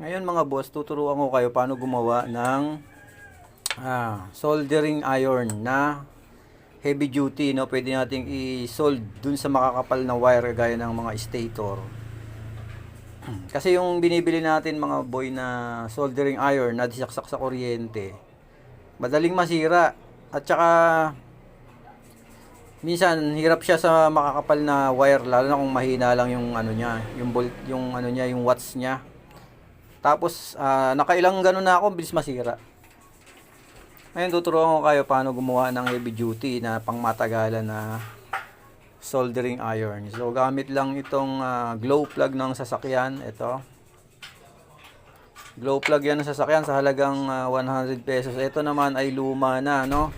Ngayon mga boss, tuturuan ko kayo paano gumawa ng soldering iron na heavy duty, no? Pwede nating i-solder dun sa makakapal na wire gaya ng mga stator. Kasi yung binibili natin mga boy na soldering iron na disaksak sa kuryente, madaling masira at saka minsan hirap siya sa makakapal na wire, lalo na kung mahina lang yung ano niya, yung volt, yung ano niya, yung watts niya. Tapos nakailang ganun na ako, bilis masira. Ngayon tuturuan ko kayo paano gumawa ng heavy duty na pangmatagalan na soldering iron. So gamit lang itong glow plug ng sasakyan. Ito, glow plug yan ng sasakyan sa halagang 100 pesos. Ito naman ay luma na, no?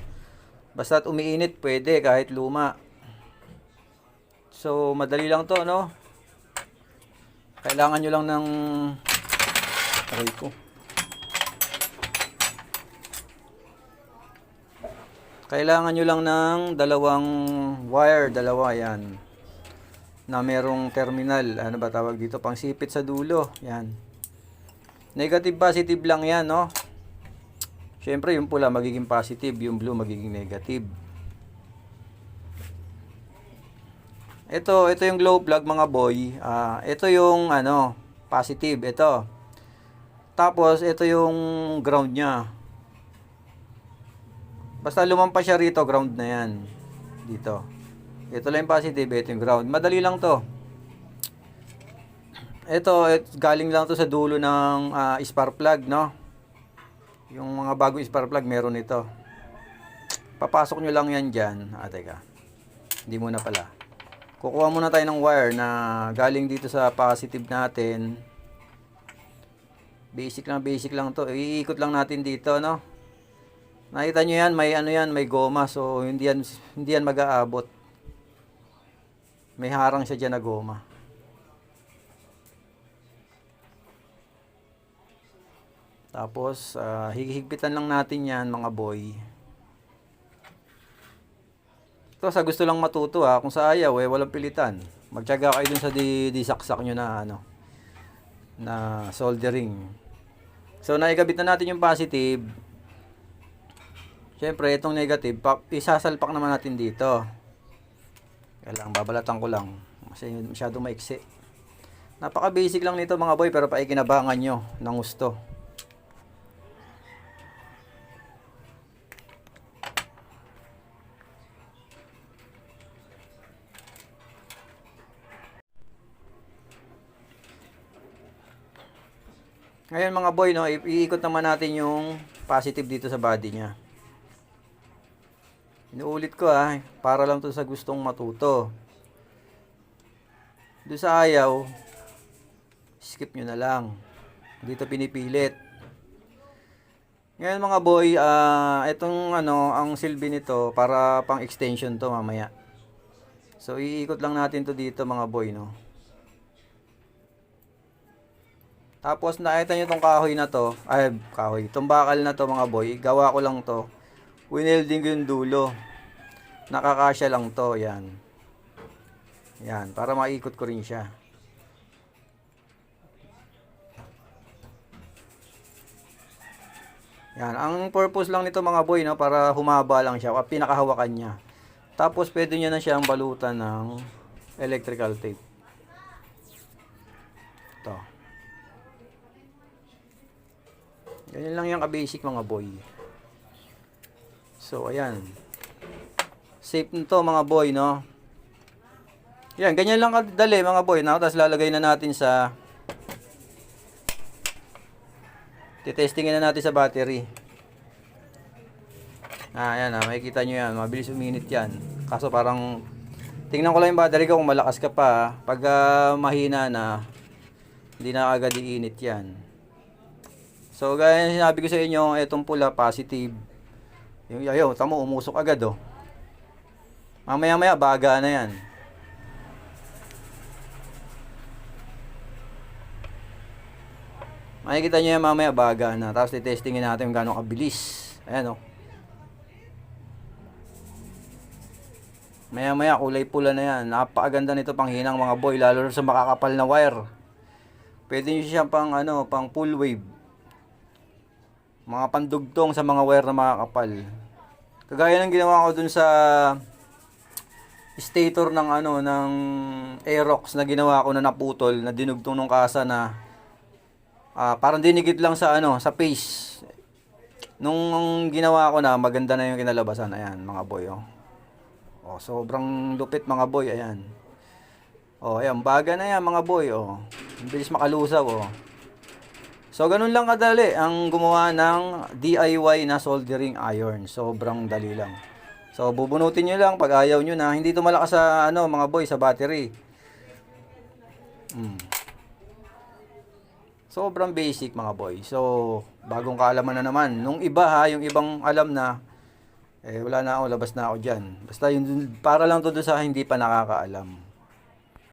Basta't umiinit pwede kahit luma. So madali lang to, no? Kailangan nyo lang ng aray ko. Kailangan nyo lang ng dalawang wire, dalawa yan, na merong terminal, ano ba tawag dito, pang sipit sa dulo, yan. Negative positive lang yan, no? Syempre yung pula magiging positive, yung blue magiging negative. Ito yung glow plug mga boy. Ito yung ano, positive, ito. Tapos ito yung ground nya. Basta lumampas siya rito, ground na yan. Dito. Ito lang yung positive, ito yung ground. Madali lang to. Ito, galing lang to sa dulo ng spark plug, no? Yung mga bagong spark plug, meron ito. Papasok nyo lang yan dyan. Teka. Hindi muna pala. Kukuha muna tayo ng wire na galing dito sa positive natin. Basic lang to. Iikot lang natin dito, no? Nakita nyo yan, may ano yan, may goma. So, hindi yan mag-aabot. May harang siya dyan na goma. Tapos, higpitan lang natin yan, mga boy. Ito, sa gusto lang matuto ha. Kung sa ayaw, walang pilitan. Magtiyaga kayo dun sa disaksak nyo na, ano, na soldering. So, naikabit na natin yung positive. Siyempre, itong negative, isasalpak naman natin dito. Kaya lang, babalatan ko lang. Kasi masyadong maiksi. Napaka-basic lang nito mga boy, pero paikinabangan nyo ng gusto. Ngayon mga boy, no, iikot naman natin yung positive dito sa body nya. Inuulit ko para lang to sa gustong matuto. Doon sa ayaw, skip nyo na lang. Dito pinipilit. Ngayon mga boy, itong ano, ang silbi nito para pang extension to mamaya. So iikot lang natin to dito mga boy, no. Tapos nakita nyo tong kahoy na to, itong bakal na to mga boy, gawa ko lang to. Winelding ko yung dulo. Nakakasya lang to, yan. Yan, para maikot ko rin siya. Yan, ang purpose lang nito mga boy, no, para humaba lang siya, pinakahawakan niya. Tapos pwede niya na siyang balutan ng electrical tape. Ito. Ganyan lang yung ka-basic mga boy. So, ayan. Safe nito mga boy, no? Yan, ganyan lang kadali mga boy, no? Tapos lalagay na natin sa titestingin na natin sa battery. Ayan, makikita nyo yan. Mabilis uminit yan. Kaso parang tingnan ko lang yung battery ko kung malakas ka pa. Pag mahina na, hindi na agad iinit yan. So, gaya yung sinabi ko sa inyo, itong pula, positive. Yung ayaw, tamo, umusok agad, oh. Mamaya-maya, baga na yan. Makikita nyo yan mamaya, baga na. Tapos, titestingin natin kung gano'ng kabilis. Ayan, oh. Maya-maya, kulay pula na yan. Napakaganda nito pang hinang mga boy, lalo sa makakapal na wire. Pwede nyo siya pang ano, pang full wave. Mga pandugtong sa mga wire na makakapal. Kagaya ng ginawa ko dun sa stator ng ano, ng Aerox na ginawa ko na naputol, na dinugtong nung kasa na parang dinikit lang sa ano, sa face. Nung ginawa ko na, maganda na yung kinalabasan. Ayan, mga boy, oh. Oh, sobrang lupit, mga boy, ayan. Oh, ayan, baga na yan, mga boy, oh. Ang bilis makalusaw, oh. So, ganun lang kadali ang gumawa ng DIY na soldering iron. Sobrang dali lang. So, bubunutin nyo lang pag ayaw nyo na. Hindi ito malakas sa, ano, mga boy, sa battery. Sobrang basic, mga boy. So, bagong kaalaman na naman. Nung iba ha, yung ibang alam na, wala na ako, labas na ako dyan. Basta yun, para lang to doon sa hindi pa nakakaalam.